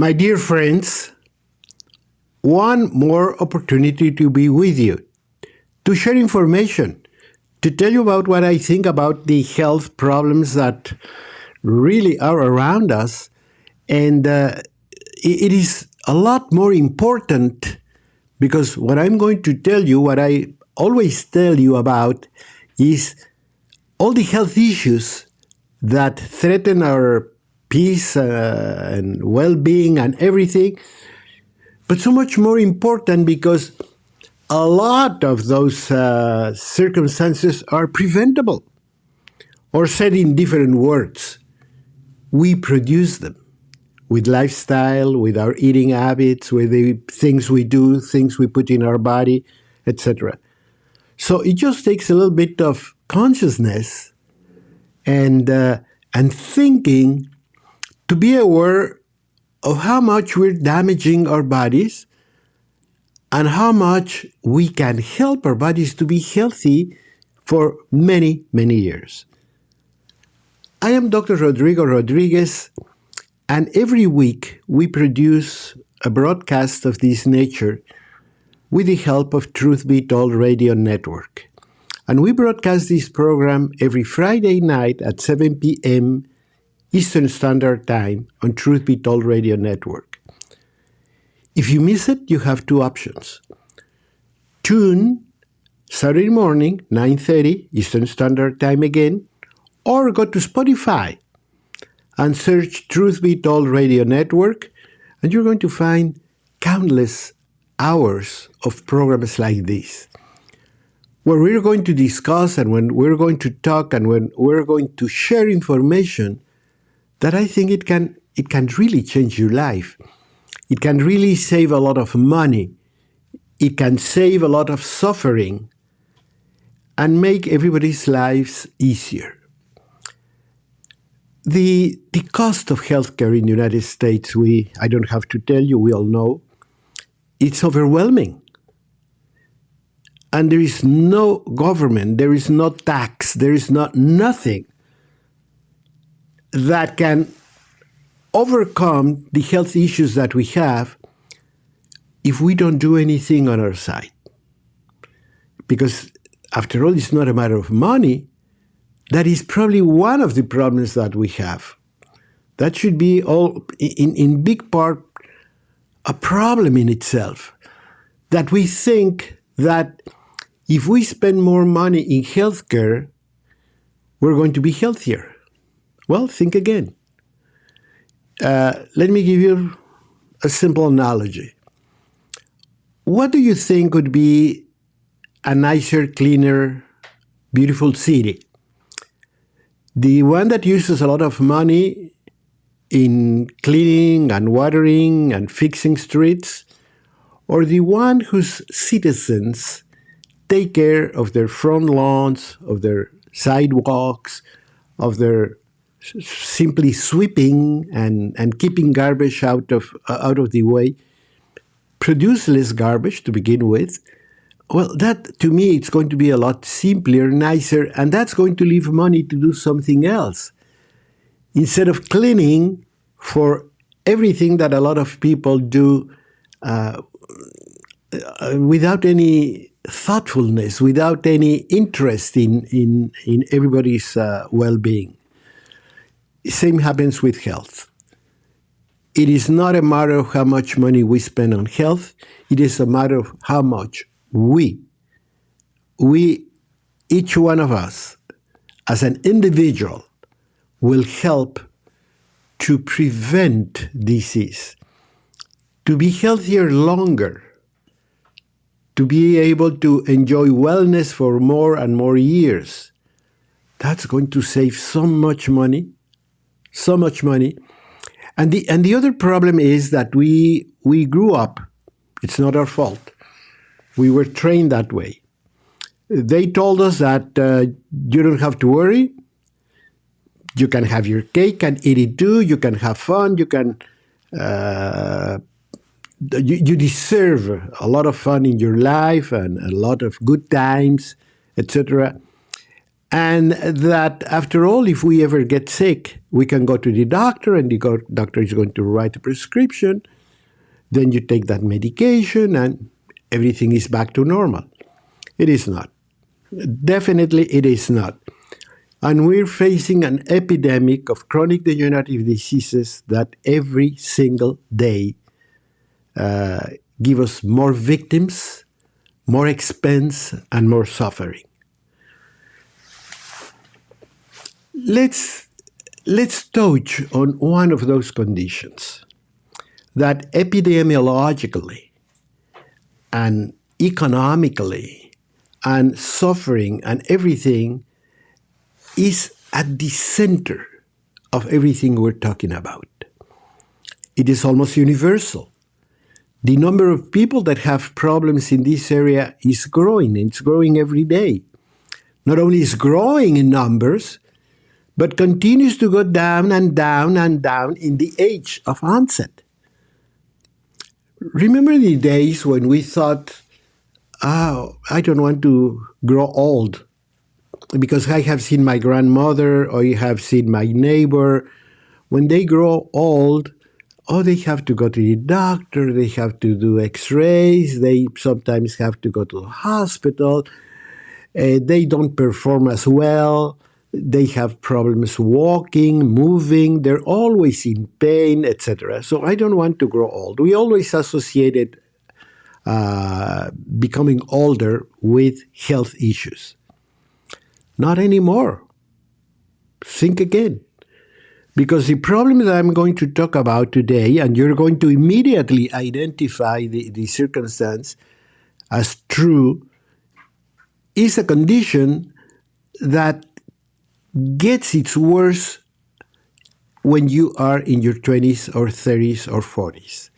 My dear friends, one more opportunity to be with you, to share information, to tell you about what I think about the health problems that really are around us. And it is a lot more important because what I'm going to tell you, what I always tell you about, is all the health issues that threaten our peace and well-being and everything, but so much more important because a lot of those circumstances are preventable. Or said in different words, we produce them with lifestyle, with our eating habits, with the things we do, things we put in our body, etc. So it just takes a little bit of consciousness and thinking to be aware of how much we're damaging our bodies and how much we can help our bodies to be healthy for many, many years. I am Dr. Rodrigo Rodriguez, and every week we produce a broadcast of this nature with the help of Truth Be Told Radio Network. And we broadcast this program every Friday night at 7 p.m. Eastern Standard Time on Truth Be Told Radio Network. If you miss it, you have two options. Tune Saturday morning, 9:30 Eastern Standard Time again, or go to Spotify and search Truth Be Told Radio Network, and you're going to find countless hours of programs like this, where we're going to discuss and when we're going to talk and when we're going to share information that I think it can really change your life. It can really save a lot of money. It can save a lot of suffering and make everybody's lives easier. The cost of healthcare in the United States, I don't have to tell you, we all know, it's overwhelming. And there is no government, there is no tax, there is nothing that can overcome the health issues that we have if we don't do anything on our side. Because after all, it's not a matter of money. That is probably one of the problems that we have. That should be all, in big part, a problem in itself. That we think that if we spend more money in healthcare, we're going to be healthier. Well, think again. Let me give you a simple analogy. What do you think would be a nicer, cleaner, beautiful city? The one that uses a lot of money in cleaning and watering and fixing streets, or the one whose citizens take care of their front lawns, of their sidewalks, of their simply sweeping and keeping garbage out of the way, produce less garbage to begin with? Well, that, to me, it's going to be a lot simpler, nicer, and that's going to leave money to do something else. Instead of cleaning for everything that a lot of people do without any thoughtfulness, without any interest in everybody's well-being. Same happens with health. It is not a matter of how much money we spend on health. It is a matter of how much we, each one of us, as an individual, will help to prevent disease, to be healthier longer, to be able to enjoy wellness for more and more years. That's going to save so much money, so much money. And the other problem is that we grew up. It's not our fault. We were trained that way. They told us that you don't have to worry. You can have your cake and eat it too. You can have fun. You can. You deserve a lot of fun in your life and a lot of good times, etc. And that after all, if we ever get sick, we can go to the doctor and the doctor is going to write a prescription. Then you take that medication and everything is back to normal. It is not. Definitely it is not. And we're facing an epidemic of chronic degenerative diseases that every single day give us more victims, more expense, and more suffering. Let's touch on one of those conditions that epidemiologically and economically and suffering and everything is at the center of everything we're talking about. It is almost universal. The number of people that have problems in this area is growing. It's growing every day. Not only is growing in numbers, but continues to go down and down and down in the age of onset. Remember the days when we thought, oh, I don't want to grow old because I have seen my grandmother or I have seen my neighbor. When they grow old, oh, they have to go to the doctor, they have to do x-rays, they sometimes have to go to the hospital, they don't perform as well, they have problems walking, moving, they're always in pain, etc. So I don't want to grow old. We always associated becoming older with health issues. Not anymore. Think again. Because the problem that I'm going to talk about today, and you're going to immediately identify the circumstance as true, is a condition that gets its worse when you are in your 20s or 30s or 40s.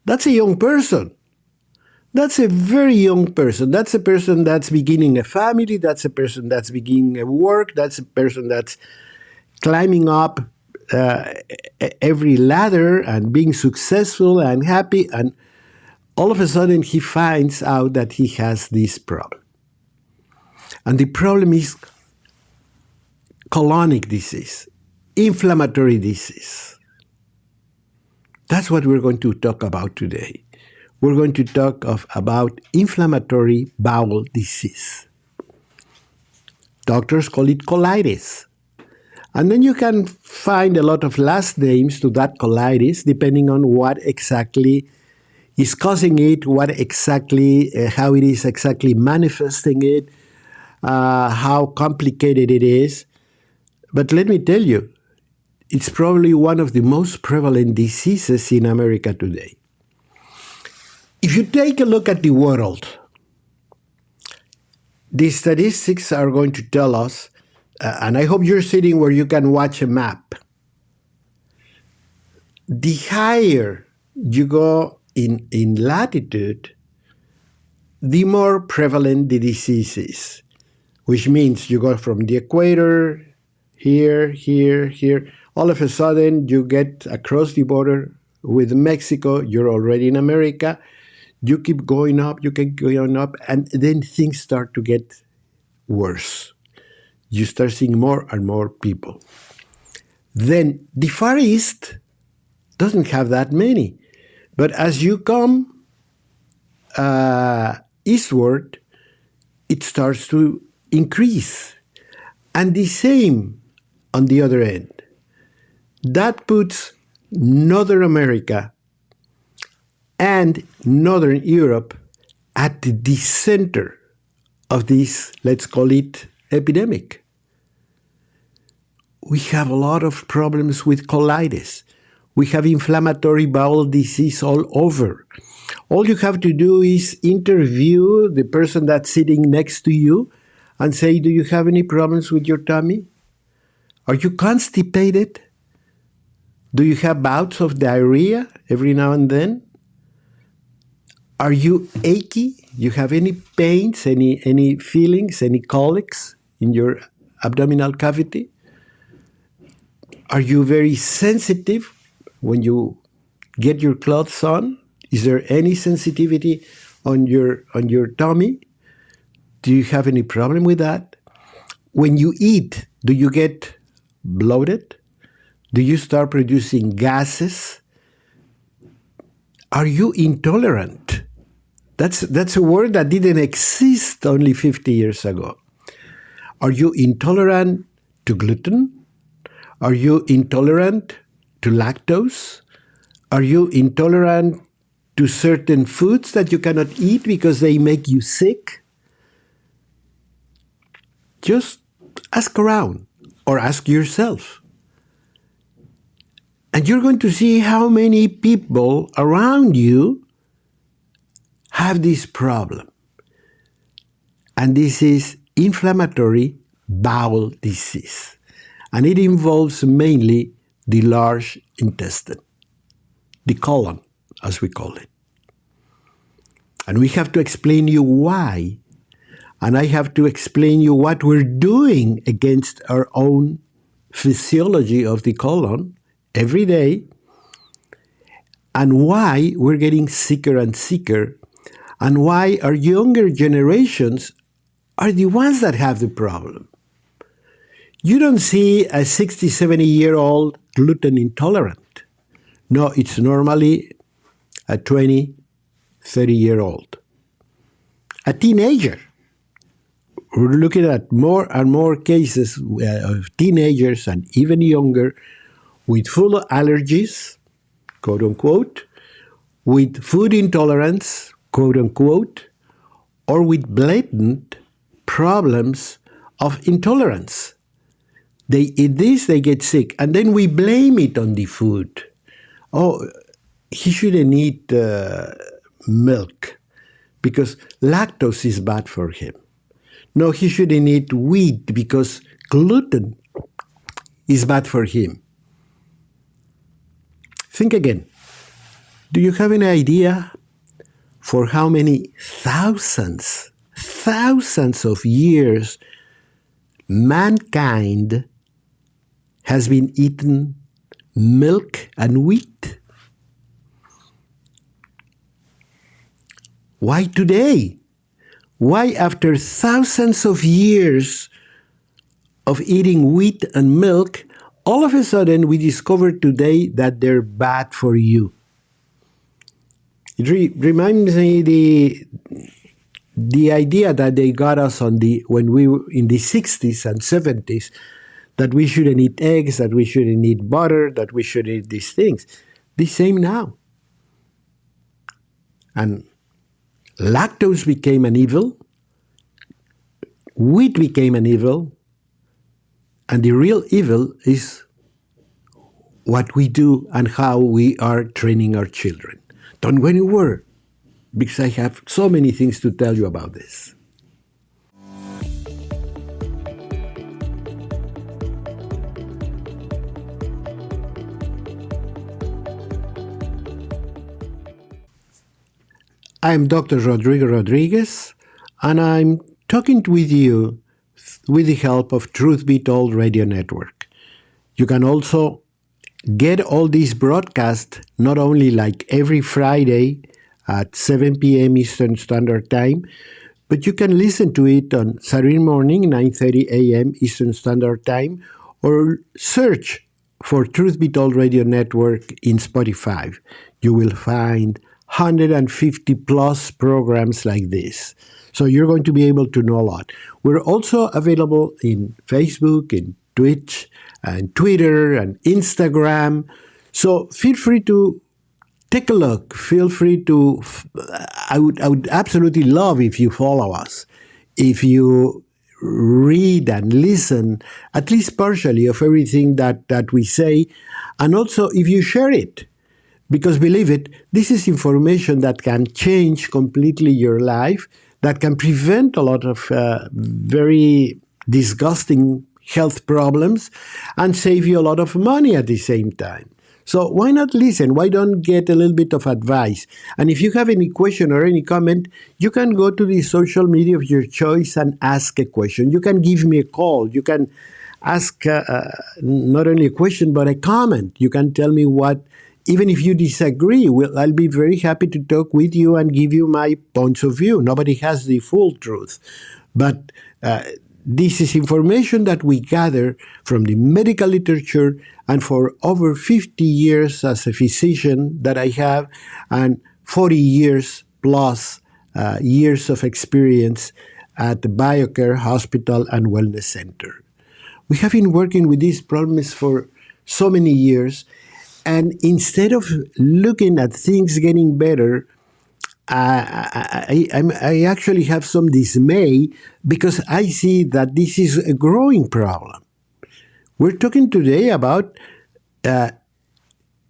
That's a young person. That's a very young person. That's a person that's beginning a family. That's a person that's beginning a work. That's a person that's climbing up every ladder and being successful and happy. And all of a sudden he finds out that he has this problem. And the problem is colonic disease, inflammatory disease. That's what we're going to talk about today. We're going to talk about inflammatory bowel disease. Doctors call it colitis. And then you can find a lot of last names to that colitis, depending on what exactly is causing it, what exactly, how it is exactly manifesting it, how complicated it is. But let me tell you, it's probably one of the most prevalent diseases in America today. If you take a look at the world, the statistics are going to tell us, and I hope you're sitting where you can watch a map. The higher you go in latitude, the more prevalent the disease is, which means you go from the equator, here, here, here. All of a sudden, you get across the border with Mexico, you're already in America. You keep going up, you keep going up, and then things start to get worse. You start seeing more and more people. Then the Far East doesn't have that many. But as you come eastward, it starts to increase. And the same on the other end. That puts Northern America and Northern Europe at the center of this, let's call it, epidemic. We have a lot of problems with colitis. We have inflammatory bowel disease all over. All you have to do is interview the person that's sitting next to you and say, do you have any problems with your tummy? Are you constipated? Do you have bouts of diarrhea every now and then? Are you achy? You have any pains, any feelings, any colics in your abdominal cavity? Are you very sensitive when you get your clothes on? Is there any sensitivity on your tummy? Do you have any problem with that? when you eat, do you get bloated? Do you start producing gases? Are you intolerant? That's a word that didn't exist only 50 years ago. Are you intolerant to gluten? Are you intolerant to lactose? Are you intolerant to certain foods that you cannot eat because they make you sick? Just ask around or ask yourself. And you're going to see how many people around you have this problem. And this is inflammatory bowel disease. And it involves mainly the large intestine, the colon, as we call it. And we have to explain you why. And I have to explain you what we're doing against our own physiology of the colon every day, and why we're getting sicker and sicker, and why our younger generations are the ones that have the problem. You don't see a 60, 70-year-old gluten intolerant. No, it's normally a 20, 30-year-old. A teenager. We're looking at more and more cases of teenagers and even younger with full allergies, quote unquote, with food intolerance, quote unquote, or with blatant problems of intolerance. They eat this, they get sick, and then we blame it on the food. Oh, he shouldn't eat milk because lactose is bad for him. No, he shouldn't eat wheat because gluten is bad for him. Think again. Do you have any idea for how many thousands of years mankind has been eating milk and wheat? Why today? Why after thousands of years of eating wheat and milk, all of a sudden we discover today that they're bad for you? It reminds me the idea that they got us on when we were in the 60s and 70s, that we shouldn't eat eggs, that we shouldn't eat butter, that we should eat these things. The same now. And lactose became an evil, wheat became an evil, and the real evil is what we do and how we are training our children. Don't go anywhere, because I have so many things to tell you about this. I'm Dr. Rodrigo Rodriguez, and I'm talking with you with the help of Truth Be Told Radio Network. You can also get all these broadcasts not only like every Friday at 7 p.m. Eastern Standard Time, but you can listen to it on Saturday morning, 9:30 a.m. Eastern Standard Time, or search for Truth Be Told Radio Network in Spotify. You will find 150 plus programs like this. So you're going to be able to know a lot. We're also available in Facebook, in Twitch, and Twitter, and Instagram. So feel free to take a look. Feel free to, I would absolutely love if you follow us. If you read and listen, at least partially, of everything that we say. And also if you share it. Because believe it, this is information that can change completely your life, that can prevent a lot of very disgusting health problems, and save you a lot of money at the same time. So why not listen? Why don't get a little bit of advice? And if you have any question or any comment, you can go to the social media of your choice and ask a question. You can give me a call. You can ask not only a question, but a comment. You can tell me what. Even if you disagree, I'll be very happy to talk with you and give you my points of view. Nobody has the full truth. But This is information that we gather from the medical literature, and for over 50 years as a physician that I have, and 40 years plus years of experience at the BioCare Hospital and Wellness Center. We have been working with these problems for so many years, and instead of looking at things getting better, I actually have some dismay because I see that this is a growing problem. We're talking today about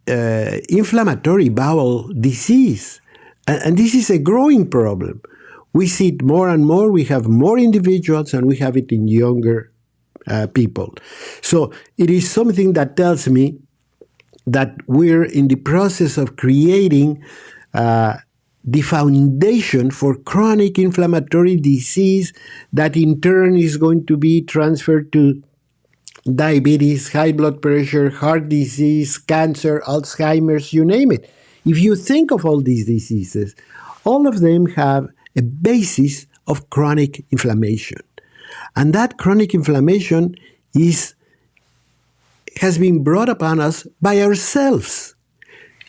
inflammatory bowel disease, and this is a growing problem. We see it more and more. We have more individuals, and we have it in younger people. So it is something that tells me that we're in the process of creating the foundation for chronic inflammatory disease that in turn is going to be transferred to diabetes, high blood pressure, heart disease, cancer, Alzheimer's, you name it. If you think of all these diseases, all of them have a basis of chronic inflammation. And that chronic inflammation has been brought upon us by ourselves.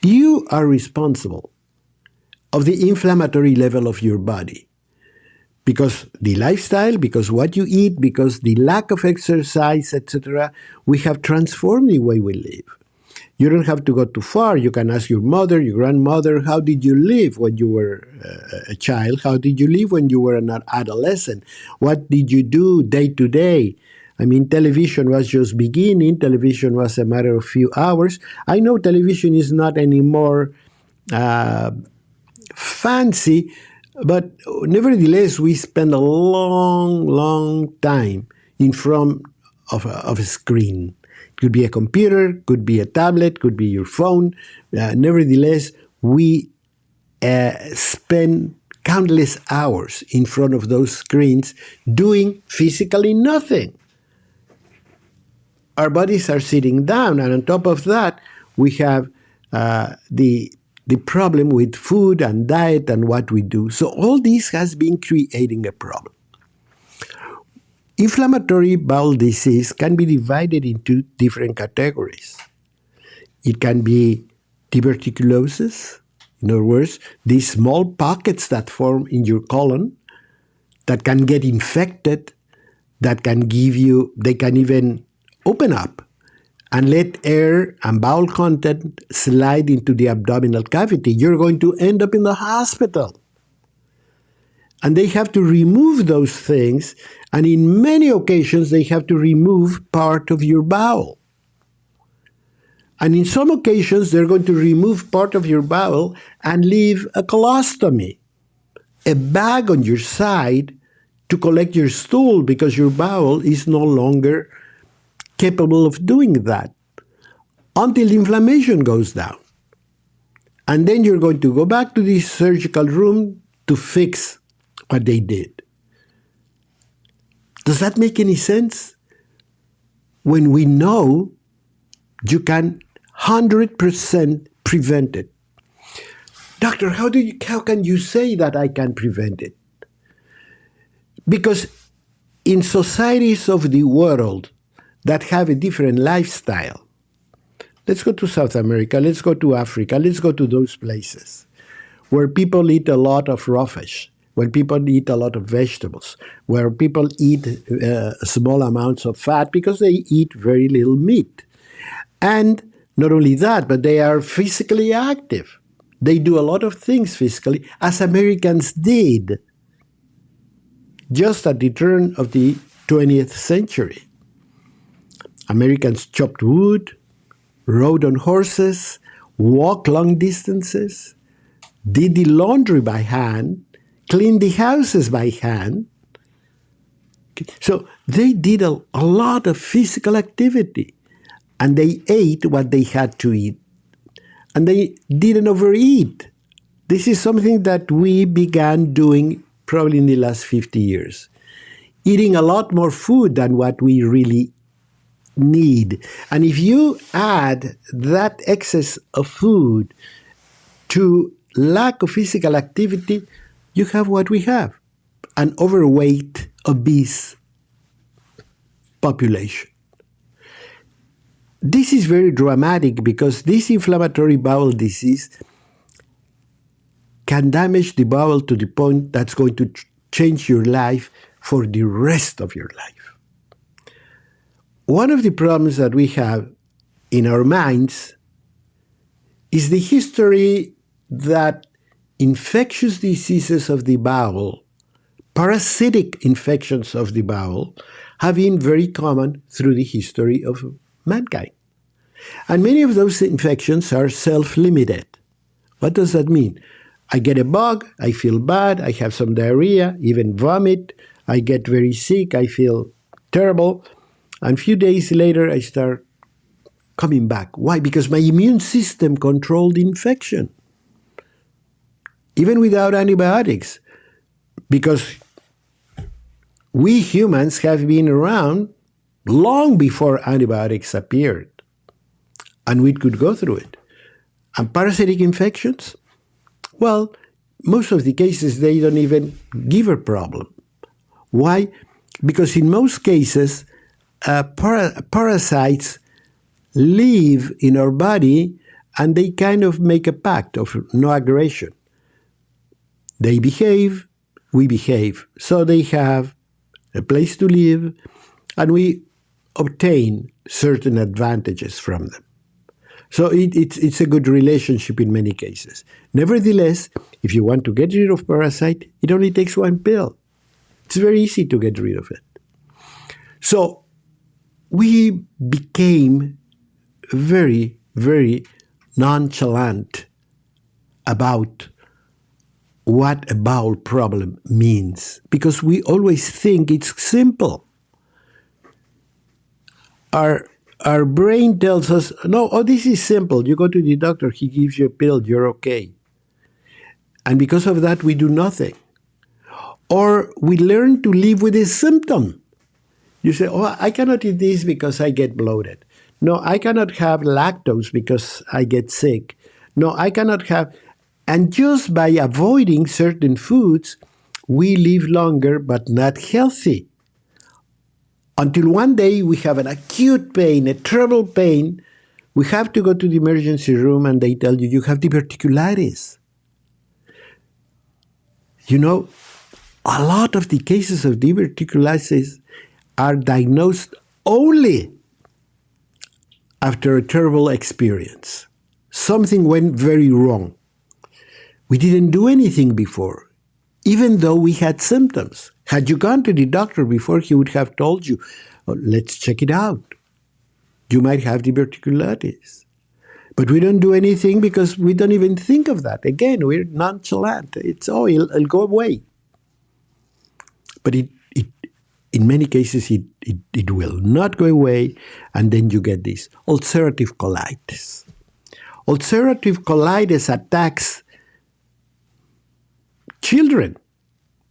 You are responsible of the inflammatory level of your body. Because the lifestyle, because what you eat, because the lack of exercise, etc., we have transformed the way we live. You don't have to go too far. You can ask your mother, your grandmother, how did you live when you were a child? How did you live when you were an adolescent? What did you do day to day? I mean, television was just beginning. Television was a matter of few hours. I know television is not anymore fancy, but nevertheless, we spend a long, long time in front of a screen. It could be a computer, could be a tablet, could be your phone. Nevertheless, we spend countless hours in front of those screens doing physically nothing. Our bodies are sitting down, and on top of that, we have the problem with food and diet and what we do. So all this has been creating a problem. Inflammatory bowel disease can be divided into different categories. It can be tuberculosis, in other words, these small pockets that form in your colon that can get infected, that can they can even open up and let air and bowel content slide into the abdominal cavity. You're going to end up in the hospital. And they have to remove those things, and in many occasions they have to remove part of your bowel. And in some occasions they're going to remove part of your bowel and leave a colostomy, a bag on your side to collect your stool because your bowel is no longer capable of doing that until inflammation goes down. And then you're going to go back to the surgical room to fix what they did. Does that make any sense? When we know you can 100% prevent it. Doctor, how can you say that I can prevent it? Because in societies of the world that have a different lifestyle, let's go to South America, let's go to Africa, let's go to those places where people eat a lot of raw fish, where people eat a lot of vegetables, where people eat small amounts of fat because they eat very little meat. And not only that, but they are physically active. They do a lot of things physically, as Americans did just at the turn of the 20th century. Americans chopped wood, rode on horses, walked long distances, did the laundry by hand, cleaned the houses by hand. So they did a lot of physical activity, and they ate what they had to eat, and they didn't overeat. This is something that we began doing probably in the last 50 years, eating a lot more food than what we really need. And if you add that excess of food to lack of physical activity, you have what we have, an overweight, obese population. This is very dramatic because this inflammatory bowel disease can damage the bowel to the point that's going to change your life for the rest of your life. One of the problems that we have in our minds is the history that infectious diseases of the bowel, parasitic infections of the bowel, have been very common through the history of mankind. And many of those infections are self-limited. What does that mean? I get a bug, I feel bad, I have some diarrhea, even vomit, I get very sick, I feel terrible, and a few days later I start coming back. Why? Because my immune system controlled the infection, even without antibiotics. Because we humans have been around long before antibiotics appeared, and we could go through it. And parasitic infections? Well, most of the cases, they don't even give a problem. Why? Because in most cases, parasites live in our body and they kind of make a pact of no aggression. They behave, we behave. So they have a place to live and we obtain certain advantages from them. So it's a good relationship in many cases. Nevertheless, if you want to get rid of parasite, it only takes one pill. It's very easy to get rid of it. So we became very, very nonchalant about what a bowel problem means, because we always think it's simple. Our brain tells us, no, this is simple. You go to the doctor, he gives you a pill, you're okay. And because of that, we do nothing. Or we learn to live with a symptom. You say, I cannot eat this because I get bloated. No, I cannot have lactose because I get sick. No, I cannot have... And just by avoiding certain foods, we live longer but not healthy. Until one day we have an acute pain, a terrible pain, we have to go to the emergency room and they tell you have diverticulitis. You know, a lot of the cases of diverticulitis are diagnosed only after a terrible experience. Something went very wrong. We didn't do anything before, even though we had symptoms. Had you gone to the doctor before, he would have told you, let's check it out. You might have diverticulitis. But we don't do anything because we don't even think of that. Again, we're nonchalant. It'll go away. But in many cases, it will not go away, and then you get this ulcerative colitis. Ulcerative colitis attacks children,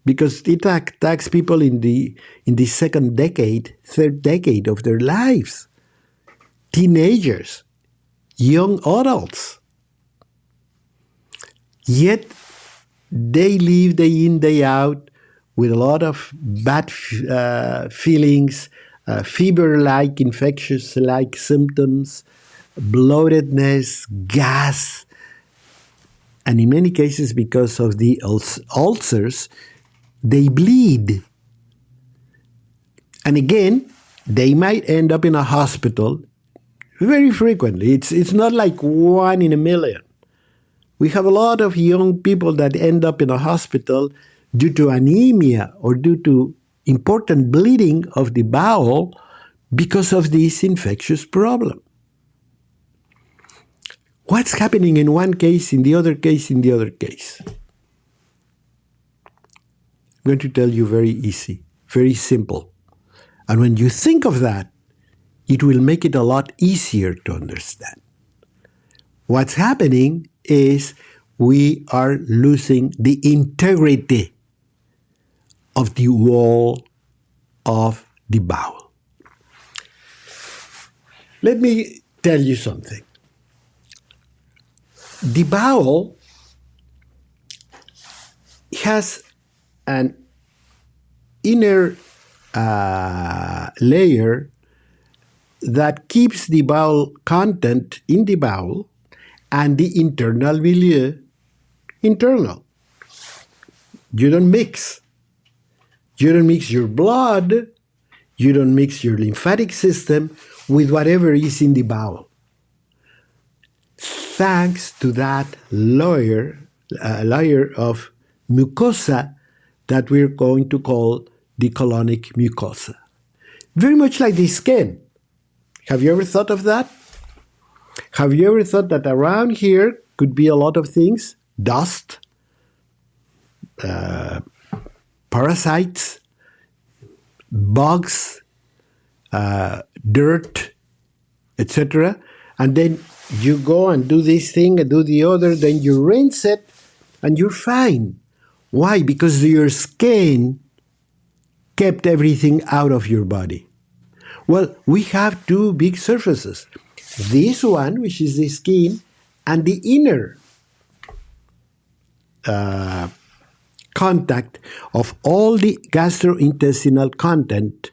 because it attacks people in the second decade, third decade of their lives, teenagers, young adults. Yet they live day in, day out with a lot of bad feelings, fever-like, infectious-like symptoms, bloatedness, gas. And in many cases, because of the ulcers, they bleed. And again, they might end up in a hospital very frequently. It's not like 1 in a million. We have a lot of young people that end up in a hospital due to anemia or due to important bleeding of the bowel because of this infectious problem. What's happening in one case, in the other case, in the other case? I'm going to tell you very easy, very simple. And when you think of that, it will make it a lot easier to understand. What's happening is we are losing the integrity of the wall of the bowel. Let me tell you something. The bowel has an inner layer that keeps the bowel content in the bowel and the internal milieu internal. You don't mix. You don't mix your blood, you don't mix your lymphatic system with whatever is in the bowel. Thanks to that layer of mucosa that we're going to call the colonic mucosa. Very much like the skin. Have you ever thought of that? Have you ever thought that around here could be a lot of things? Dust, parasites, bugs, dirt, etc. And then you go and do this thing and do the other, then you rinse it and you're fine. Why? Because your skin kept everything out of your body. Well, we have two big surfaces. This one, which is the skin, and the inner contact of all the gastrointestinal content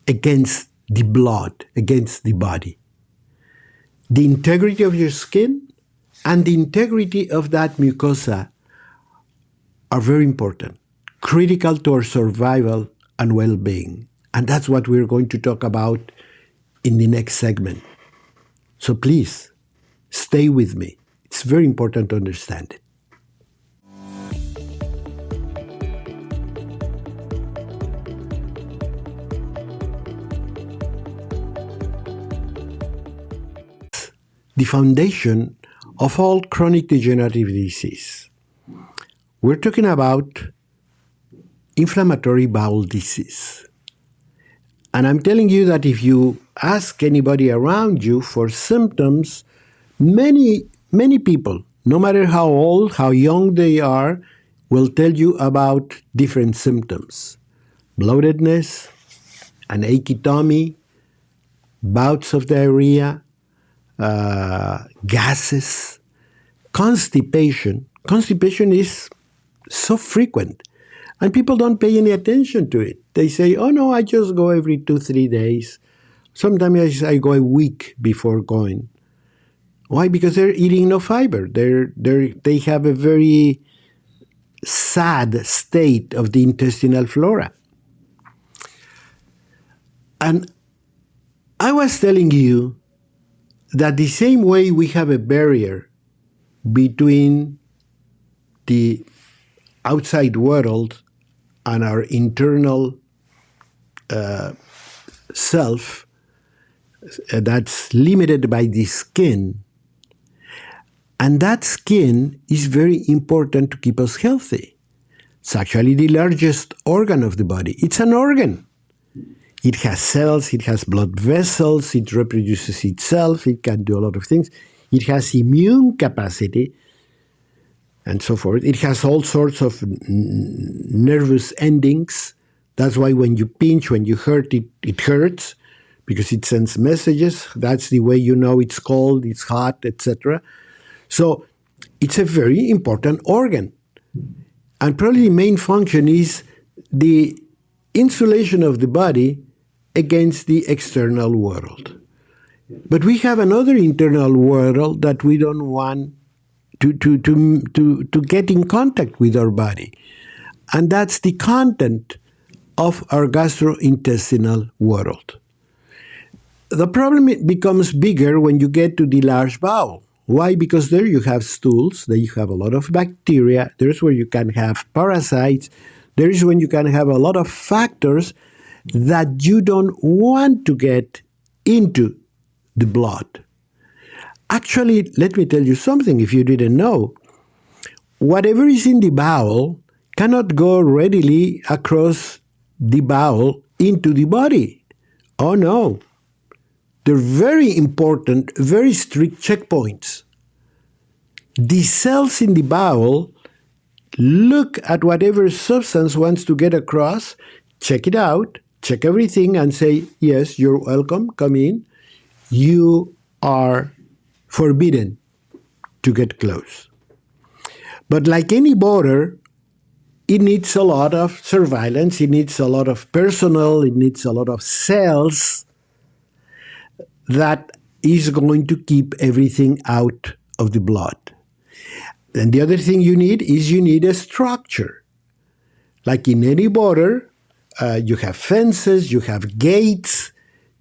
against the blood, against the body. The integrity of your skin and the integrity of that mucosa are very important, critical to our survival and well-being. And that's what we're going to talk about in the next segment. So please, stay with me. It's very important to understand it. The foundation of all chronic degenerative disease. We're talking about inflammatory bowel disease. And I'm telling you that if you ask anybody around you for symptoms, many people, no matter how old, how young they are, will tell you about different symptoms. Bloatedness, an achy tummy, bouts of diarrhea, gases, constipation. Constipation is so frequent, and people don't pay any attention to it. They say, oh no, I just go every 2-3 days. Sometimes I go a week before going. Why? Because they're eating no fiber. They have a very sad state of the intestinal flora. And I was telling you that the same way we have a barrier between the outside world and our internal self that's limited by the skin, and that skin is very important to keep us healthy. It's actually the largest organ of the body. It's an organ. It has cells, it has blood vessels, it reproduces itself, it can do a lot of things. It has immune capacity, and so forth. It has all sorts of nervous endings. That's why when you pinch, when you hurt, it hurts, because it sends messages. That's the way you know it's cold, it's hot, etc. So it's a very important organ. And probably the main function is the insulation of the body against the external world. But we have another internal world that we don't want to get in contact with our body. And that's the content of our gastrointestinal world. The problem becomes bigger when you get to the large bowel. Why? Because there you have stools, there you have a lot of bacteria, there's where you can have parasites, there is when you can have a lot of factors that you don't want to get into the blood. Actually, let me tell you something if you didn't know. Whatever is in the bowel cannot go readily across the bowel into the body. Oh no. They're very important, very strict checkpoints. The cells in the bowel look at whatever substance wants to get across, check it out, check everything, and say, yes, you're welcome, come in. You are forbidden to get close. But like any border, it needs a lot of surveillance, it needs a lot of personnel, it needs a lot of cells that is going to keep everything out of the blood. And the other thing you need is you need a structure. Like in any border, you have fences, you have gates,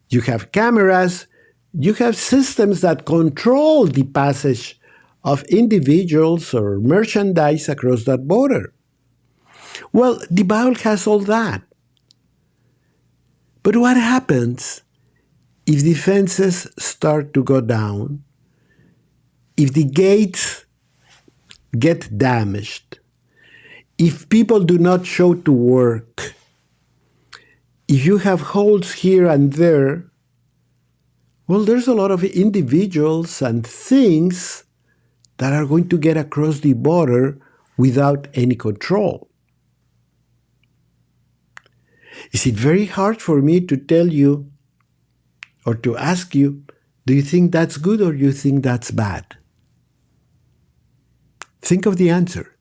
you have cameras, you have systems that control the passage of individuals or merchandise across that border. Well, the bowel has all that. But what happens if the fences start to go down, if the gates get damaged, if people do not show to work, if you have holes here and there, well, there's a lot of individuals and things that are going to get across the border without any control. Is it very hard for me to tell you or to ask you, do you think that's good or do you think that's bad? Think of the answer.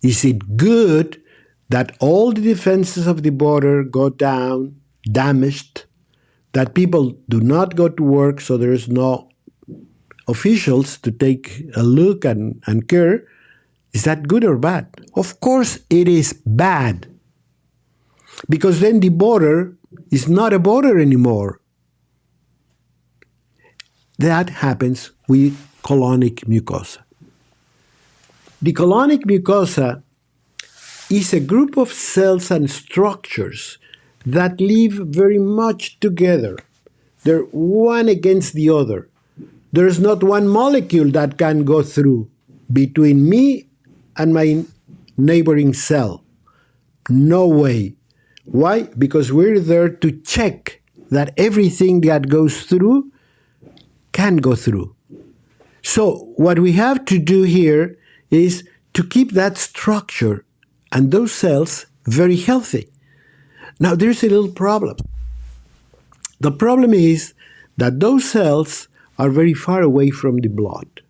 Is it good that all the defenses of the border go down, damaged, that people do not go to work so there's no officials to take a look and care? Is that good or bad? Of course it is bad. Because then the border is not a border anymore. That happens with colonic mucosa. The colonic mucosa is a group of cells and structures that live very much together. They're one against the other. There's not one molecule that can go through between me and my neighboring cell. No way. Why? Because we're there to check that everything that goes through can go through. So what we have to do here is to keep that structure and those cells very healthy. Now there's a little problem. The problem is that those cells are very far away from the blood.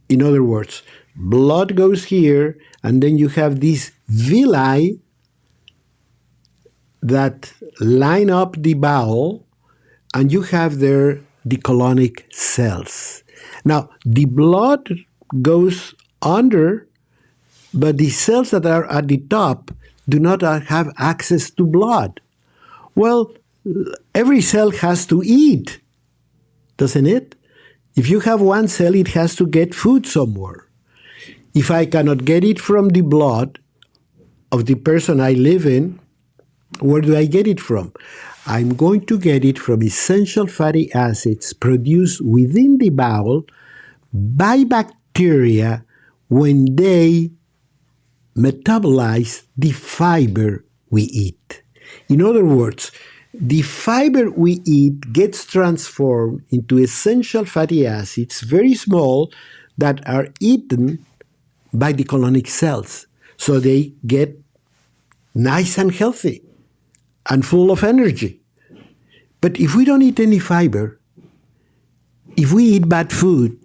In other words, blood goes here, and then you have these villi that line up the bowel, and you have there the colonic cells. Now, the blood goes under, but the cells that are at the top do not have access to blood. Well, every cell has to eat, doesn't it? If you have one cell, it has to get food somewhere. If I cannot get it from the blood of the person I live in, where do I get it from? I'm going to get it from essential fatty acids produced within the bowel by bacteria when they metabolize the fiber we eat. In other words, the fiber we eat gets transformed into essential fatty acids, very small, that are eaten by the colonic cells. So they get nice and healthy and full of energy. But if we don't eat any fiber, if we eat bad food,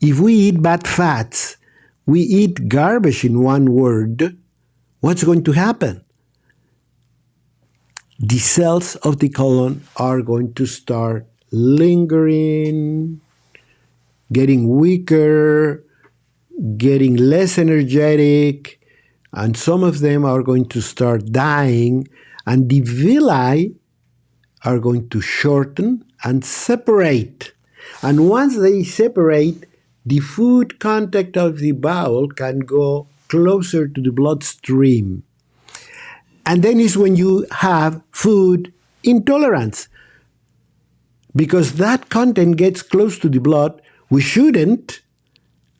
if we eat bad fats, we eat garbage, in one word, what's going to happen? The cells of the colon are going to start lingering, getting weaker, getting less energetic, and some of them are going to start dying, and the villi are going to shorten and separate. And once they separate, the food contact of the bowel can go closer to the bloodstream. And then is when you have food intolerance. Because that content gets close to the blood, we shouldn't,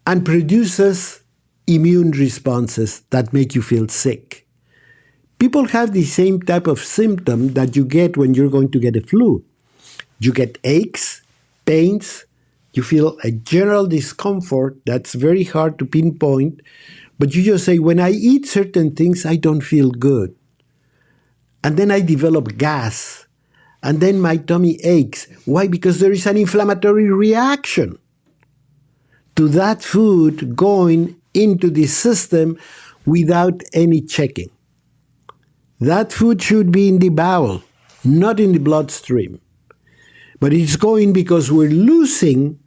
and produces immune responses that make you feel sick. People have the same type of symptom that you get when you're going to get a flu. You get aches, pains, you feel a general discomfort that's very hard to pinpoint, but you just say, when I eat certain things, I don't feel good. And then I develop gas, and then my tummy aches. Why? Because there is an inflammatory reaction to that food going into the system, without any checking. That food should be in the bowel, not in the bloodstream. But it's going because we're losing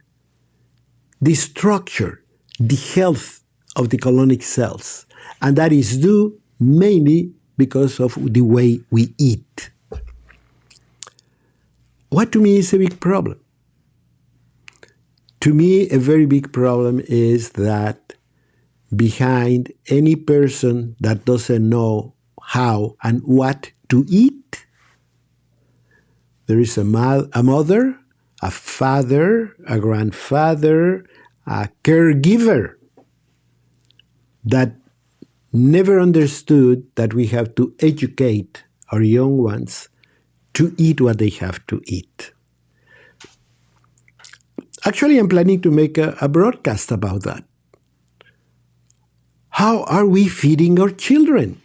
the structure, the health of the colonic cells. And that is due mainly because of the way we eat. What to me is a big problem? To me, a very big problem is that behind any person that doesn't know how and what to eat, there is a mother, a father, a grandfather, a caregiver that never understood that we have to educate our young ones to eat what they have to eat. Actually, I'm planning to make a broadcast about that. How are we feeding our children?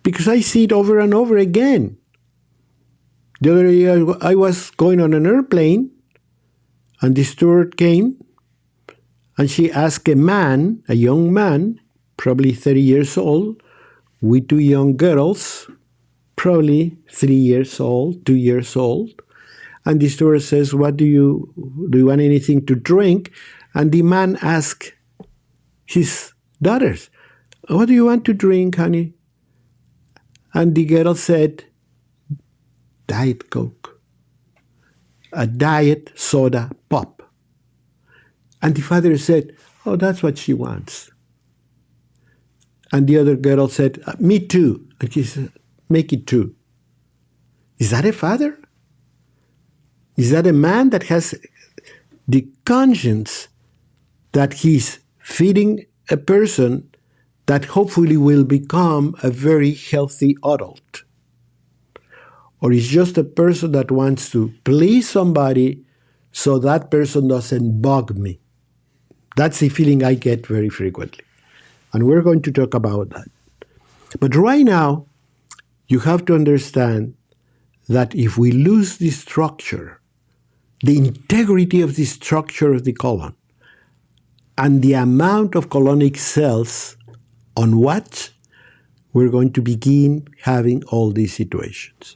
Because I see it over and over again. The other day I was going on an airplane, and the steward came, and she asked a man, a young man, probably 30 years old, with two young girls, probably 3 years old, 2 years old. And the steward says, do you want anything to drink? And the man asked his daughters, what do you want to drink, honey? And the girl said, Diet Coke, a diet soda pop. And the father said, oh, that's what she wants. And the other girl said, me too. And he said, make it two. Is that a father? Is that a man that has the conscience that he's feeding a person that hopefully will become a very healthy adult? Or is just a person that wants to please somebody so that person doesn't bug me? That's the feeling I get very frequently. And we're going to talk about that. But right now, you have to understand that if we lose the structure, the integrity of the structure of the colon, and the amount of colonic cells on what, we're going to begin having all these situations.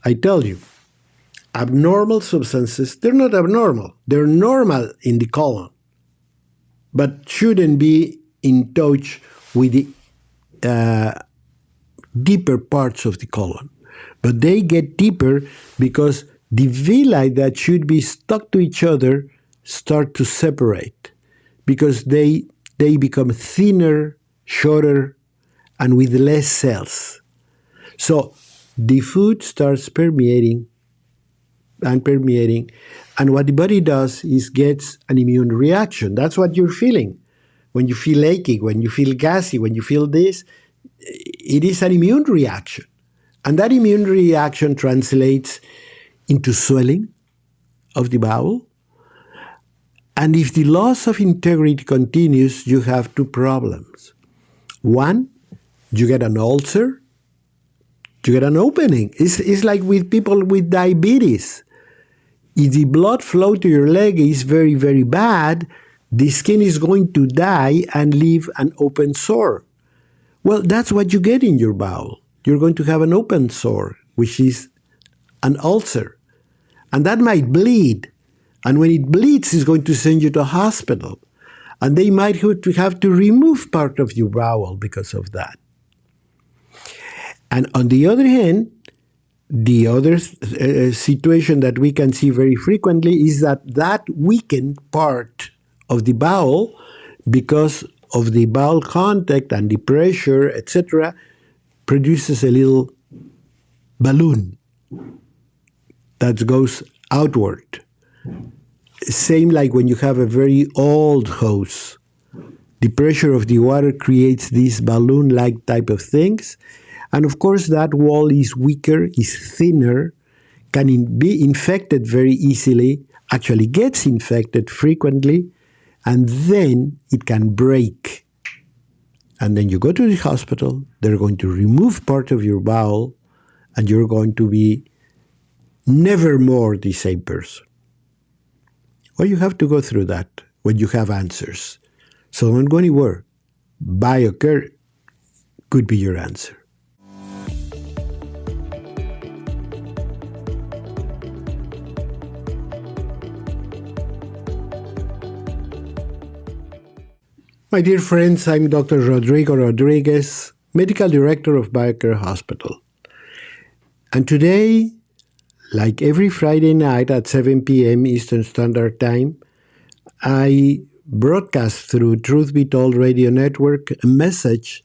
I tell you, abnormal substances, they're not abnormal. They're normal in the colon, but shouldn't be in touch with the deeper parts of the colon. But they get deeper because the villi that should be stuck to each other start to separate because they become thinner, shorter, and with less cells. So the food starts permeating, and what the body does is gets an immune reaction. That's what you're feeling. When you feel achy, when you feel gassy, when you feel this, it is an immune reaction. And that immune reaction translates into swelling of the bowel. And if the loss of integrity continues, you have two problems. One, you get an ulcer, you get an opening. It's like with people with diabetes. If the blood flow to your leg is very, very bad, the skin is going to die and leave an open sore. Well, that's what you get in your bowel. You're going to have an open sore, which is an ulcer. And that might bleed. And when it bleeds, it's going to send you to a hospital. And they might have to remove part of your bowel because of that. And on the other hand, the other situation that we can see very frequently is that weakened part of the bowel, because of the bowel contact and the pressure, etc., produces a little balloon that goes outward. Same like when you have a very old hose. The pressure of the water creates these balloon-like type of things. And of course, that wall is weaker, is thinner, can be infected very easily, actually gets infected frequently, and then it can break. And then you go to the hospital, they're going to remove part of your bowel, and you're going to be never more the same person. Well, you have to go through that. when you have answers. So don't go anywhere. BioCare could be your answer. My dear friends, I'm Dr. Rodrigo Rodriguez, Medical Director of BioCare Hospital. And today, like every Friday night at 7 p.m. Eastern Standard Time, I broadcast through Truth Be Told Radio Network a message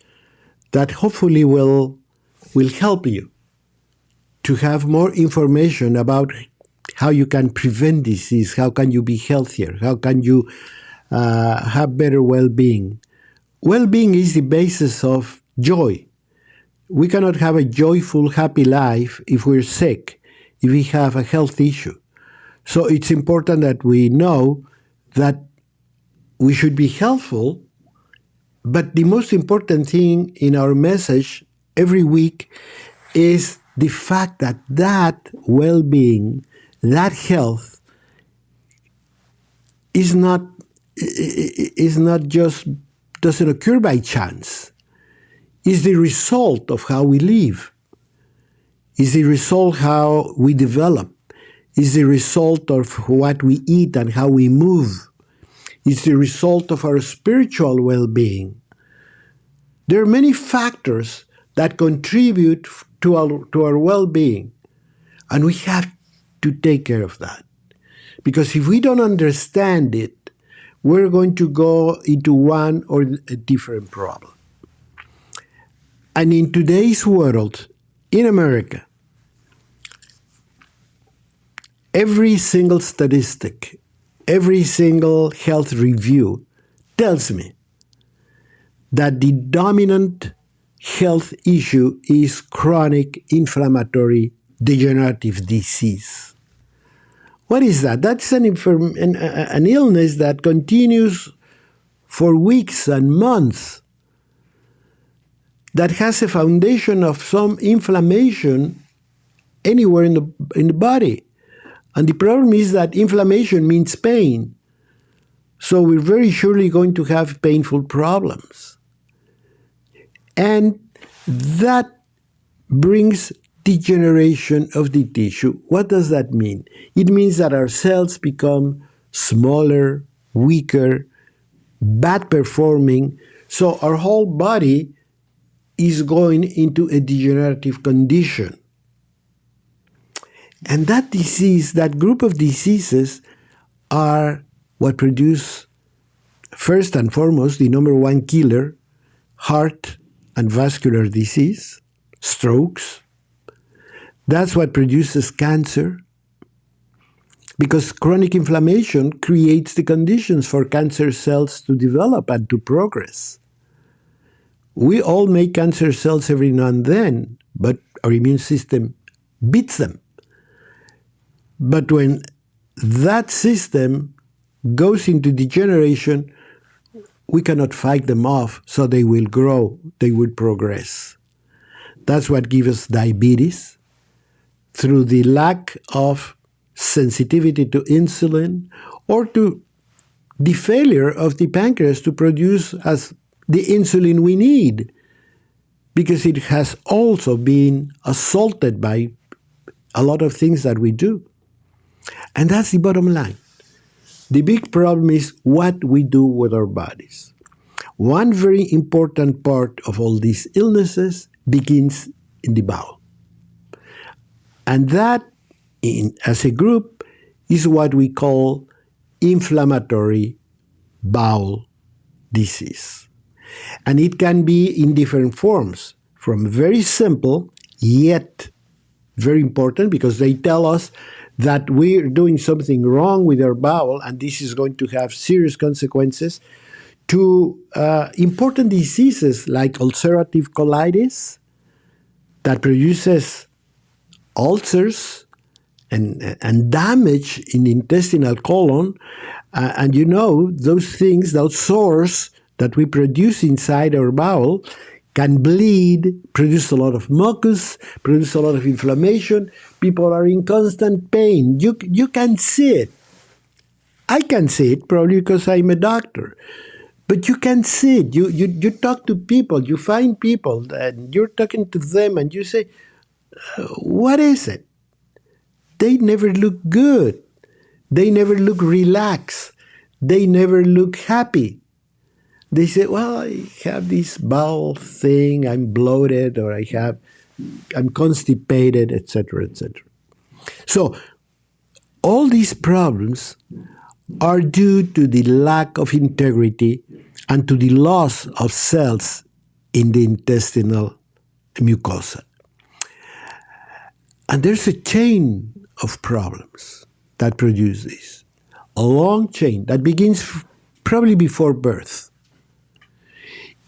that hopefully will help you to have more information about how you can prevent disease, how can you be healthier, how can you have better well-being. Well-being is the basis of joy. We cannot have a joyful, happy life if we're sick, if we have a health issue. So it's important that we know that we should be healthful, but the most important thing in our message every week is the fact that that well-being, that health, is not just, doesn't occur by chance. It's the result of how we live. It's the result how we develop. It's the result of what we eat and how we move. It's the result of our spiritual well-being. There are many factors that contribute to our well-being, and we have to take care of that. Because if we don't understand it, we're going to go into one or a different problem. And in today's world, in America, every single statistic, every single health review tells me that the dominant health issue is chronic inflammatory degenerative disease. What is that? That's an illness that continues for weeks and months, that has a foundation of some inflammation anywhere in the body. And the problem is that inflammation means pain. So we're very surely going to have painful problems. And that brings degeneration of the tissue. What does that mean? It means that our cells become smaller, weaker, bad performing. So our whole body is going into a degenerative condition. And that disease, that group of diseases, are what produce, first and foremost, the number one killer, heart and vascular disease, strokes. That's what produces cancer, because chronic inflammation creates the conditions for cancer cells to develop and to progress. We all make cancer cells every now and then, but our immune system beats them. But when that system goes into degeneration, we cannot fight them off, so they will grow, they will progress. That's what gives us diabetes, through the lack of sensitivity to insulin, or to the failure of the pancreas to produce as the insulin we need, because it has also been assaulted by a lot of things that we do. And that's the bottom line. The big problem is what we do with our bodies. One very important part of all these illnesses begins in the bowel. And that, as a group, is what we call inflammatory bowel disease. And it can be in different forms, from very simple, yet very important, because they tell us that we're doing something wrong with our bowel, and this is going to have serious consequences, to important diseases like ulcerative colitis, that produces ulcers and damage in the intestinal colon. And you know, those things, those sores that we produce inside our bowel, can bleed, produce a lot of mucus, produce a lot of inflammation. People are in constant pain. You can see it. I can see it probably because I'm a doctor. But you can see it. You talk to people, you find people, and you're talking to them, and you say, what is it? They never look good. They never look relaxed. They never look happy. They say, well, I have this bowel thing, I'm bloated, or I'm constipated, etc., etc. So all these problems are due to the lack of integrity and to the loss of cells in the intestinal mucosa. And there's a chain of problems that produce this, a long chain that begins probably before birth.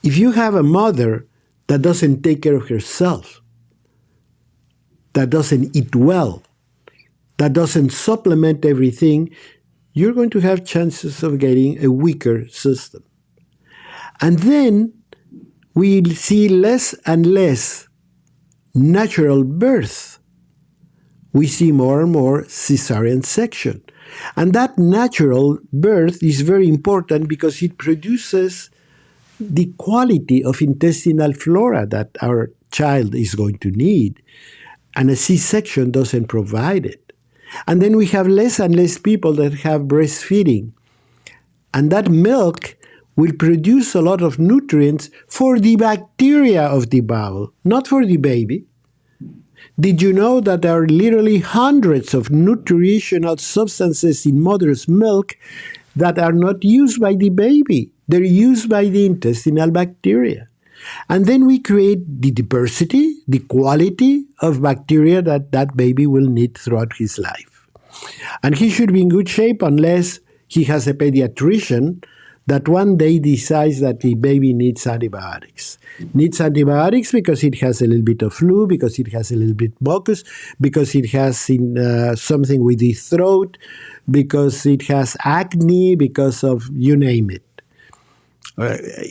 If you have a mother that doesn't take care of herself, that doesn't eat well, that doesn't supplement everything, you're going to have chances of getting a weaker system. And then we see less and less natural birth. We see more and more cesarean section. And that natural birth is very important because it produces the quality of intestinal flora that our child is going to need. And a C-section doesn't provide it. And then we have less and less people that have breastfeeding. And that milk will produce a lot of nutrients for the bacteria of the bowel, not for the baby. Did you know that there are literally hundreds of nutritional substances in mother's milk that are not used by the baby? They're used by the intestinal bacteria. And then we create the diversity, the quality of bacteria that that baby will need throughout his life. And he should be in good shape unless he has a pediatrician that one day decides that the baby needs antibiotics. Needs antibiotics because it has a little bit of flu, because it has a little bit mucus, because it has something with the throat, because it has acne, because of you name it.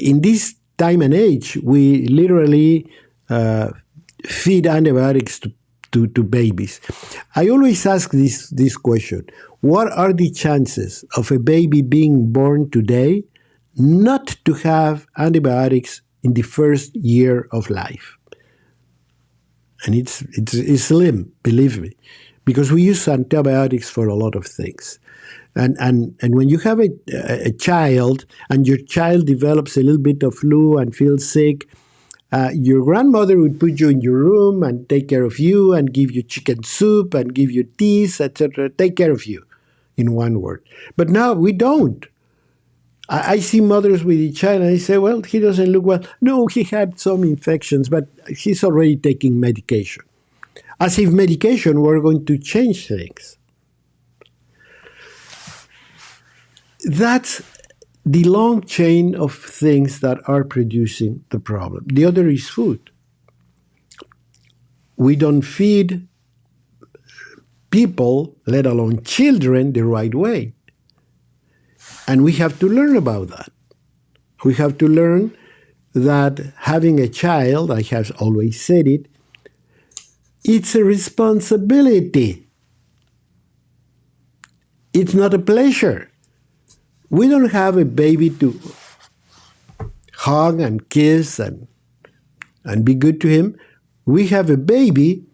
In this time and age, we literally feed antibiotics to babies. I always ask this question. What are the chances of a baby being born today not to have antibiotics in the first year of life? And it's slim, believe me, because we use antibiotics for a lot of things. And when you have a child and your child develops a little bit of flu and feels sick, your grandmother would put you in your room and take care of you and give you chicken soup and give you teas, etc. Take care of you, in one word. But now we don't. I see mothers with a child and I say, well, he doesn't look well. No, he had some infections, but he's already taking medication. As if medication were going to change things. That's the long chain of things that are producing the problem. The other is food. We don't feed people, let alone children, the right way. And we have to learn about that. We have to learn that having a child, I have always said it, it's a responsibility. It's not a pleasure. We don't have a baby to hug and kiss and be good to him. We have a baby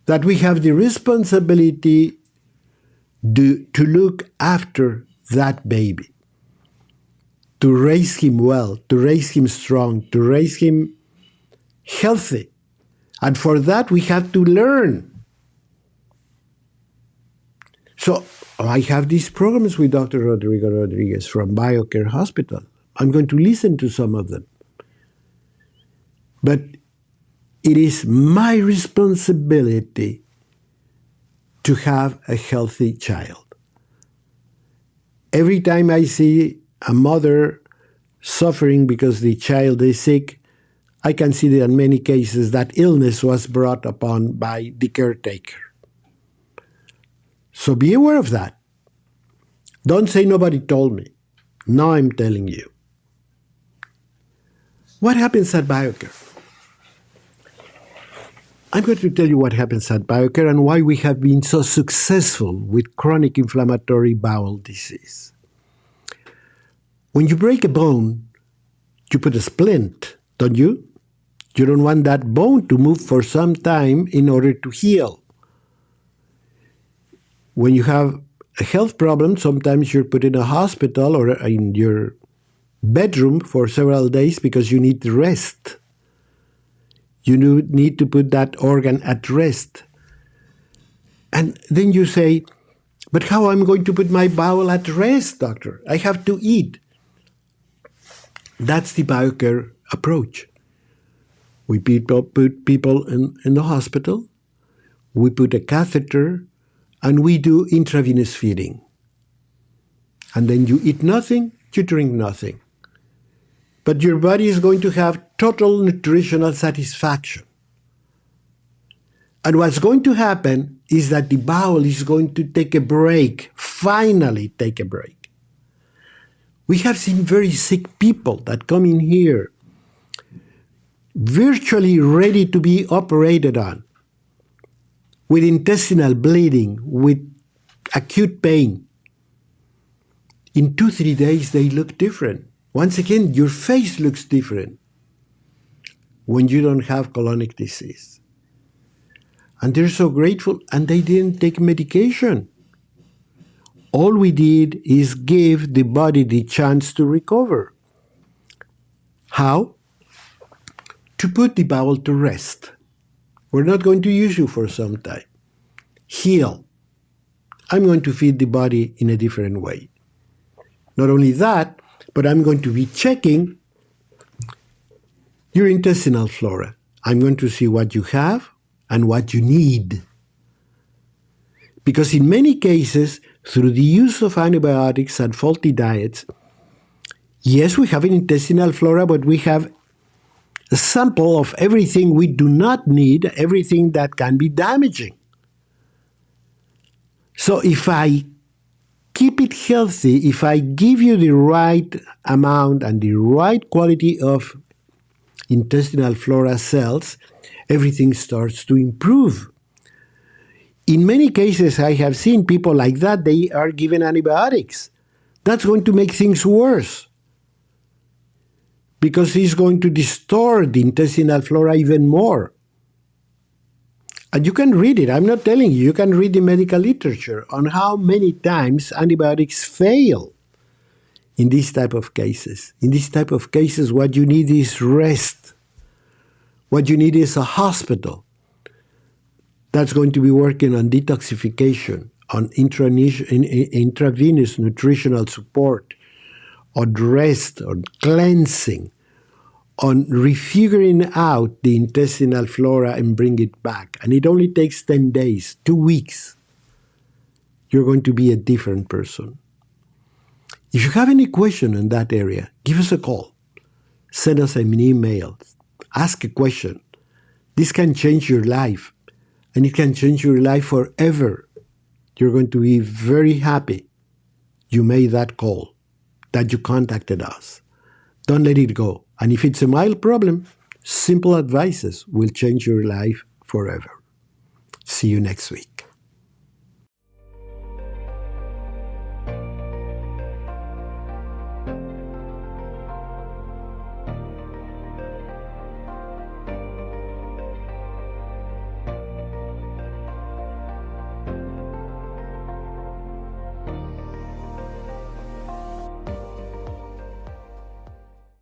that we have the responsibility to look after that baby, to raise him well, to raise him strong, to raise him healthy. And for that, we have to learn. So I have these programs with Dr. Rodrigo Rodriguez from BioCare Hospital. I'm going to listen to some of them. But it is my responsibility to have a healthy child. Every time I see a mother suffering because the child is sick, I can see that in many cases that illness was brought upon by the caretaker. So be aware of that. Don't say nobody told me. Now I'm telling you. What happens at BioCare? I'm going to tell you what happens at BioCare and why we have been so successful with chronic inflammatory bowel disease. When you break a bone, you put a splint, don't you? You don't want that bone to move for some time in order to heal. When you have a health problem, sometimes you're put in a hospital or in your bedroom for several days because you need rest. You need to put that organ at rest. And then you say, but how am I going to put my bowel at rest, doctor? I have to eat. That's the BioCare approach. We put people in the hospital, we put a catheter, and we do intravenous feeding. And then you eat nothing, you drink nothing. But your body is going to have total nutritional satisfaction. And what's going to happen is that the bowel is going to take a break, finally take a break. We have seen very sick people that come in here virtually ready to be operated on, with intestinal bleeding, with acute pain. In 2-3 days, they look different. Once again, your face looks different when you don't have colonic disease. And they're so grateful, and they didn't take medication. All we did is give the body the chance to recover. How? To put the bowel to rest. We're not going to use you for some time. Heal. I'm going to feed the body in a different way. Not only that, but I'm going to be checking your intestinal flora. I'm going to see what you have and what you need. Because in many cases, through the use of antibiotics and faulty diets, yes, we have an intestinal flora, but we have a sample of everything we do not need, everything that can be damaging. So if I keep it healthy, if I give you the right amount and the right quality of intestinal flora cells, everything starts to improve. In many cases, I have seen people like that, they are given antibiotics. That's going to make things worse, because it's going to distort the intestinal flora even more. And you can read it. I'm not telling you. You can read the medical literature on how many times antibiotics fail in these type of cases. In these type of cases, what you need is rest. What you need is a hospital that's going to be working on detoxification, on intravenous nutritional support, on rest, on cleansing, on refiguring out the intestinal flora and bring it back. And it only takes 10 days, 2 weeks. You're going to be a different person. If you have any question in that area, give us a call. Send us an email. Ask a question. This can change your life, and it can change your life forever. You're going to be very happy you made that call, that you contacted us. Don't let it go. And if it's a mild problem, simple advices will change your life forever. See you next week.